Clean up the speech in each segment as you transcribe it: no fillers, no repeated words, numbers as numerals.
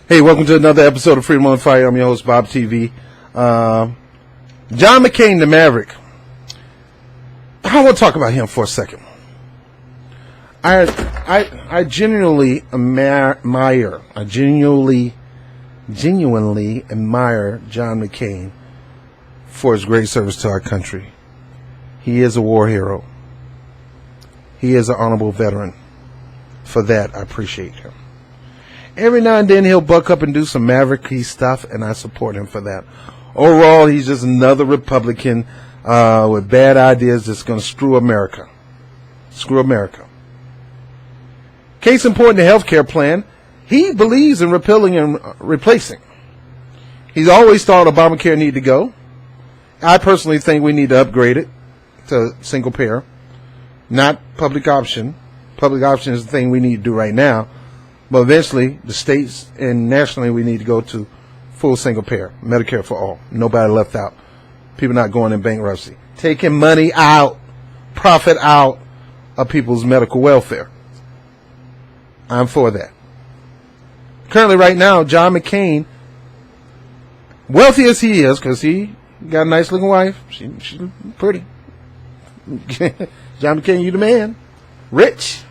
Hey, welcome to another episode of Freedom on Fire. I'm your host, BOBTV. John McCain, the Maverick. I want to talk about him for a second. I genuinely admire. I genuinely admire John McCain for his great service to our country. He is a war hero. He is an honorable veteran. For that, I appreciate him. Every now and then he'll buck up and do some mavericky stuff, and I support him for that. Overall, he's just another Republican with bad ideas that's going to screw America. Screw America. Case in point, the health care plan, he believes in repealing and replacing. He's always thought Obamacare needed to go. I personally think we need to upgrade it to single payer, not public option. Public option is the thing we need to do right now. But eventually, the states and nationally, we need to go to full single payer, Medicare for all. Nobody left out. People not going in bankruptcy. Taking money out, profit out of people's medical welfare. I'm for that. Currently, right now, John McCain, wealthy as he is, because he got a nice looking wife. She's pretty. John McCain, you the man. Rich.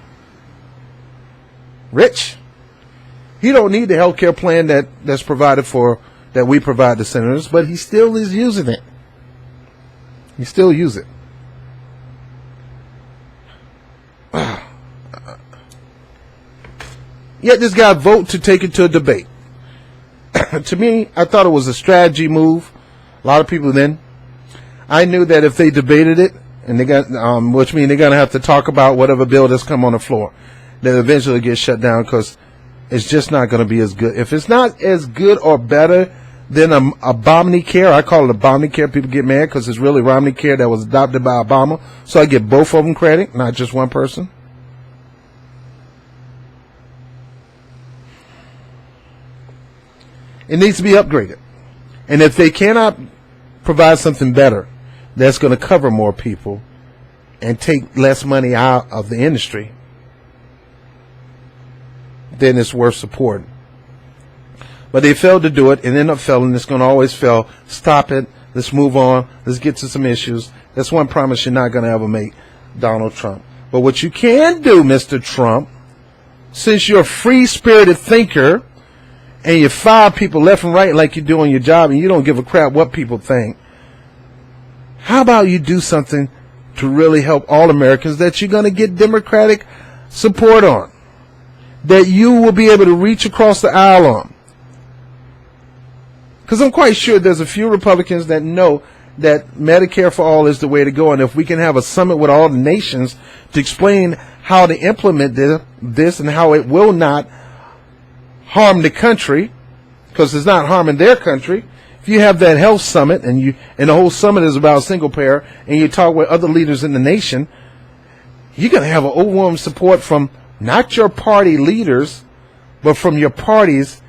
He don't need the health care plan that's provided for, that we provide to senators, but he still is using it. He still use it. Yet this guy vote to take it to a debate. To me, I thought it was a strategy move. A lot of people then. I knew that if they debated it, and they got, which means they're gonna have to talk about whatever bill that's come on the floor, that eventually gets shut down because it's just not going to be as good. If it's not as good or better than Obamacare, I call it Obamacare. People get mad because it's really Romneycare that was adopted by Obama. So I give both of them credit, not just one person. It needs to be upgraded. And if they cannot provide something better that's going to cover more people and take less money out of the industry, then it's worth supporting. But they failed to do it and end up failing. It's going to always fail. Stop it. Let's move on. Let's get to some issues. That's one promise you're not going to ever make, Donald Trump. But what you can do, Mr. Trump, since you're a free-spirited thinker and you fire people left and right like you do on your job and you don't give a crap what people think, how about you do something to really help all Americans that you're going to get Democratic support on, that you will be able to reach across the aisle on? Because I'm quite sure there's a few Republicans that know that Medicare for all is the way to go. And if we can have a summit with all the nations to explain how to implement this and how it will not harm the country, because it's not harming their country. If you have that health summit and the whole summit is about single payer and you talk with other leaders in the nation, you're going to have an overwhelming support from not your party leaders, but from your parties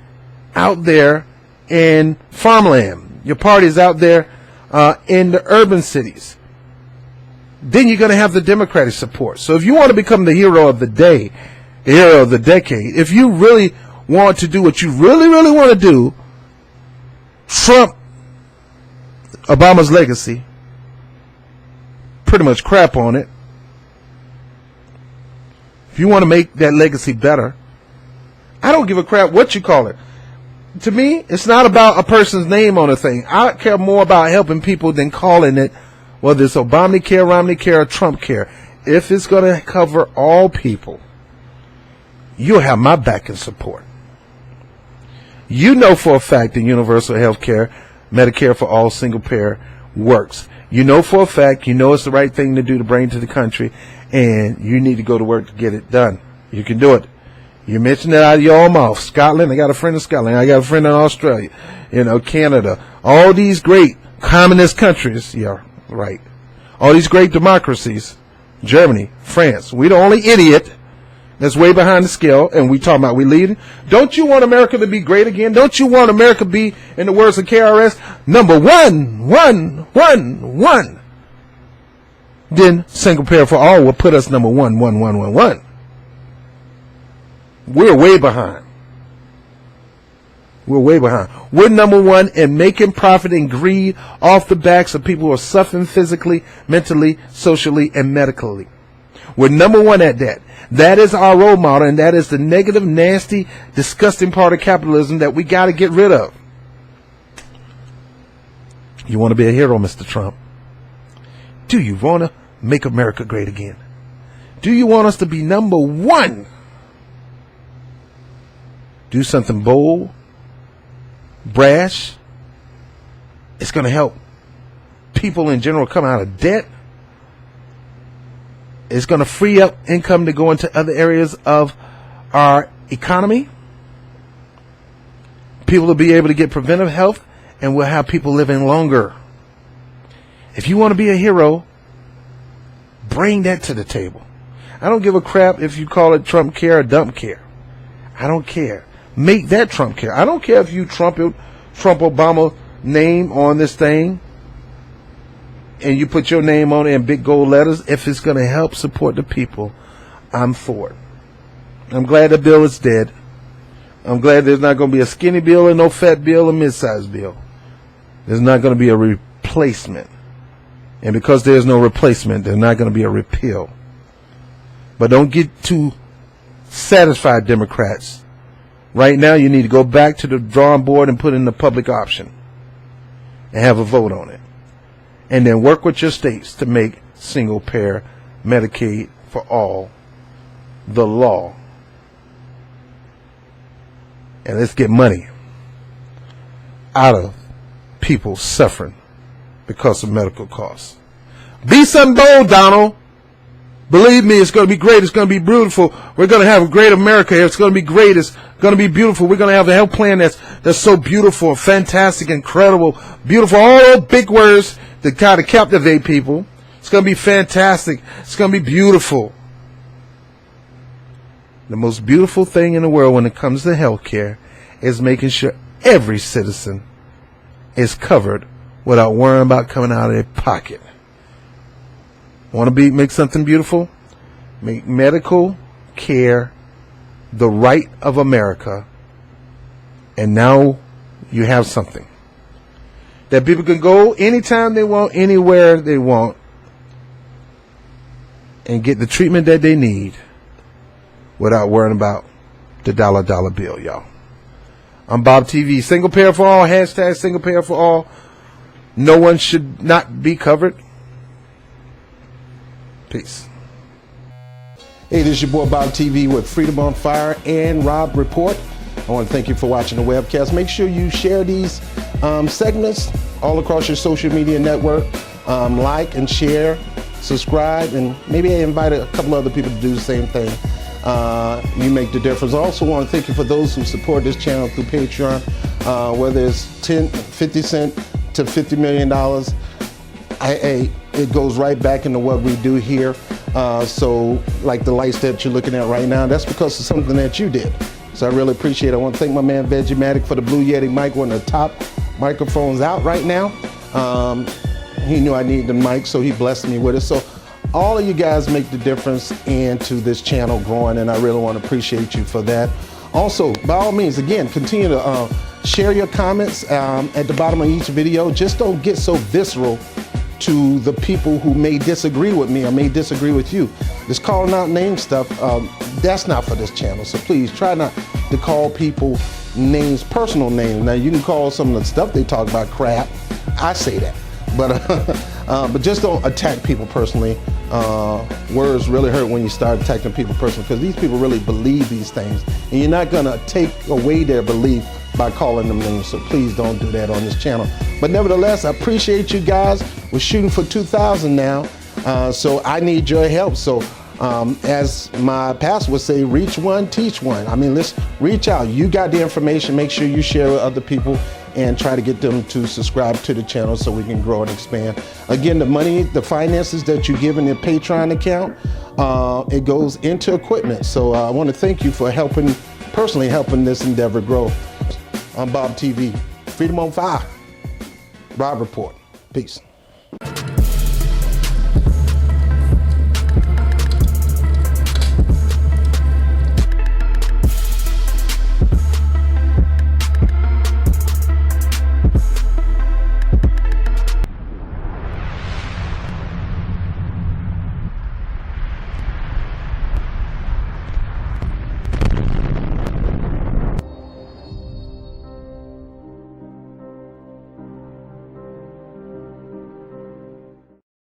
out there in farmland, your parties out there in the urban cities. Then you're going to have the Democratic support. So if you want to become the hero of the day, the hero of the decade, if you really want to do what you really, really want to do, Trump, Obama's legacy, pretty much crap on it. If you want to make that legacy better, I don't give a crap what you call it. To me, it's not about a person's name on a thing. I care more about helping people than calling it, whether it's Obamacare, Romneycare, or Trump care. If it's going to cover all people, you'll have my back and support. You know for a fact that universal health care, Medicare for all, single payer works. You know for a fact, you know it's the right thing to do to bring to the country, and you need to go to work to get it done. You can do it. You mentioned it out of your own mouth. Scotland, I got a friend in Scotland. I got a friend in Australia, Canada. All these great communist countries. Yeah, right. All these great democracies. Germany, France. We the only idiot that's way behind the scale, and we talking about we leading. Don't you want America to be great again? Don't you want America to be, in the words of KRS, number one? Then single payer for all will put us number one. We're way behind. We're way behind. We're number one in making profit and greed off the backs of people who are suffering physically, mentally, socially, and medically. We're number one at that. That is our role model, and that is the negative, nasty, disgusting part of capitalism that we got to get rid of. You want to be a hero, Mr. Trump? Do you want to make America great again? Do you want us to be number one? Do something bold, brash. It's going to help people in general come out of debt. It's going to free up income to go into other areas of our economy. People will be able to get preventive health, and we'll have people living longer. If you want to be a hero, bring that to the table. I don't give a crap if you call it Trump care or dump care. I don't care. Make that Trump care. I don't care if you Trump Obama name on this thing and you put your name on it in big gold letters. If it's going to help support the people, I'm for it. I'm glad the bill is dead. I'm glad there's not going to be a skinny bill and no fat bill or mid-sized bill. There's not going to be a replacement. And because there's no replacement, there's not going to be a repeal. But don't get too satisfied, Democrats. Right now, you need to go back to the drawing board and put in the public option and have a vote on it. And then work with your states to make single-payer Medicaid for all the law. And let's get money out of people suffering because of medical costs. Be something bold, Donald. Believe me, it's going to be great. It's going to be beautiful. We're going to have a great America here. It's going to be great. It's going to be beautiful. We're going to have a health plan that's so beautiful, fantastic, incredible, beautiful. All those big words that kind of captivate people. It's going to be fantastic. It's going to be beautiful. The most beautiful thing in the world when it comes to health care is making sure every citizen is covered without worrying about coming out of their pocket. Want to make something beautiful? Make medical care the right of America. And now you have something that people can go anytime they want, anywhere they want, and get the treatment that they need without worrying about the dollar bill, y'all. I'm BOBTV. Single payer for all. Hashtag single payer for all. No one should not be covered. Peace. Hey, this is your boy BOBTV with Freedom on Fire and Rob Report. I want to thank you for watching the webcast. Make sure you share these segments all across your social media network. Like and share, subscribe, and maybe invite a couple other people to do the same thing. You make the difference. I also want to thank you for those who support this channel through Patreon, whether it's 50 cents to $50 million. It goes right back into what we do here. So like the lights that you're looking at right now, that's because of something that you did. So I really appreciate it. I want to thank my man Vegimatic for the Blue Yeti mic, one of the top microphones out right now. He knew I needed the mic, so he blessed me with it. So all of you guys make the difference into this channel growing, and I really want to appreciate you for that. Also, by all means, again, continue to share your comments at the bottom of each video. Just don't get so visceral to the people who may disagree with me or may disagree with you. This calling out name stuff, that's not for this channel. So please try not to call people names, personal names. Now you can call some of the stuff they talk about crap. I say that, but just don't attack people personally. Words really hurt when you start attacking people personally, because these people really believe these things, and you're not gonna take away their belief by calling them names. So please don't do that on this channel. But nevertheless, I appreciate you guys. We're shooting for 2,000 now, so I need your help. So as my pastor would say, reach one, teach one. I mean, let's reach out. You got the information. Make sure you share with other people and try to get them to subscribe to the channel so we can grow and expand. Again, the money, the finances that you give in your Patreon account, it goes into equipment. So I want to thank you for personally helping this endeavor grow. I'm BOBTV. Freedom on Fire. Rob Report. Peace.